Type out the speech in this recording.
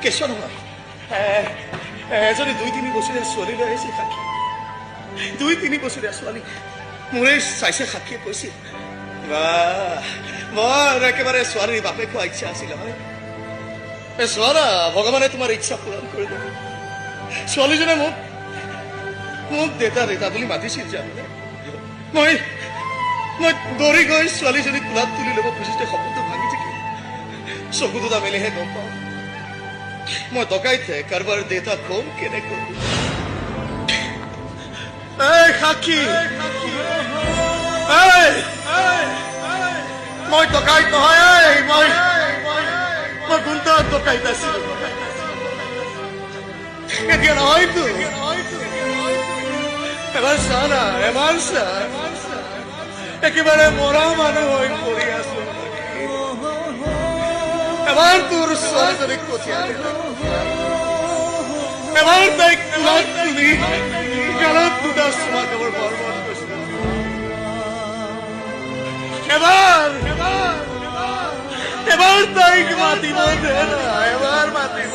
কেঁচ নহয় এজনী 2-3 বছৰীয়া ছোৱালী লৈ আহিছে সাক্ষী 2-3 বছৰীয়া ছোৱালী মোৰে চাইছে সাক্ষীয়ে কৈছিল মোৰ একেবাৰে ছোৱালীৰ বাপে খোৱা ইচ্ছা আছিল হয় ছোৱালী ভগৱানে তোমাৰ ইচ্ছা পূৰণ কৰি দিব ছোৱালীজনে মোক দেতা বুলি মাতিছিল জানে মই দৌৰি গৈ ছোৱালীজনীক কোলাত তুলি ল'ব খুজিতে সপোনটো ভাঙি থাকিল চকু দুটা মেলিহে গম পাওঁ মই ডকাইতে কাৰোবাৰ দেউতা কম কেনেকৈ সাক্ষী মই ডকাইত নহয় মই গুণ্ডা ডকাইত আছিলো এতিয়া নহয়তো এবাৰ চা না এবাৰ চা একেবাৰে মৰা মানুহ হৈ পৰি আছো এবাৰ তোৰ ছোৱালীজনীক পঠিয়াই এবাৰ তাইক কোলাত তুলি গালত দুটা চুমা খাবৰ বৰবাদ কৰিছিল এবাৰ তাইক মাতিব দে না এবাৰ মাতিব